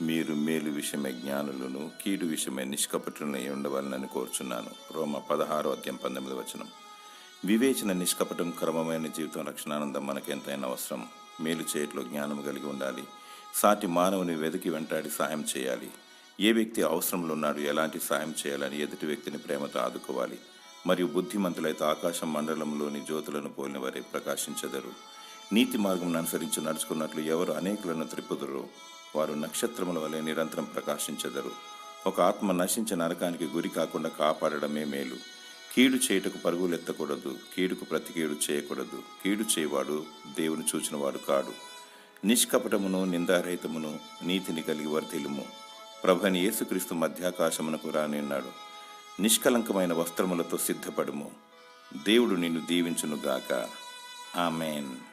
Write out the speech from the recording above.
మీరు మేలు విషయమై జ్ఞానులను, కీడు విషయమై నిష్కపటులై ఉండవాలని కోరుచున్నాను. రోమ 16:19. వివేచన, నిష్కపటం, క్రమమైన జీవితం, రక్షణానందం మనకెంతైనా అవసరం. మేలు చేయట్లో జ్ఞానం కలిగి ఉండాలి. సాటి మానవుని వెతికి వెంటాడి సాయం చేయాలి. ఏ వ్యక్తి అవసరంలో ఉన్నాడు, ఎలాంటి సాయం చేయాలని ఎదుటి వ్యక్తిని ప్రేమతో ఆదుకోవాలి. మరియు బుద్ధిమంతులైతే ఆకాశం మండలంలోని జ్యోతులను పోలిన వారే ప్రకాశించెదరు. నీతి మార్గం అనుసరించి నడుచుకున్నట్లు ఎవరు అనేకులను త్రిప్పుదురో వారు నక్షత్రముల వలె నిరంతరం ప్రకాశించెదరు. ఒక ఆత్మ నశించే నరకానికి గురి కాకుండా కాపాడడమే మేలు. కీడు చేయుటకు పరుగులెత్తకూడదు, కీడుకు ప్రతి కీడు చేయకూడదు. కీడు చేయవాడు దేవుని చూచినవాడు కాడు. నిష్కపటమును, నిందారహితమును, నీతిని కలిగి వర్ధిల్లుము. ప్రభువైన యేసుక్రీస్తు మధ్యాకాశమునకు రానున్నాడు. నిష్కలంకమైన వస్త్రములతో సిద్ధపడుము. దేవుడు నిన్ను దీవించునుగాక. ఆమేన్.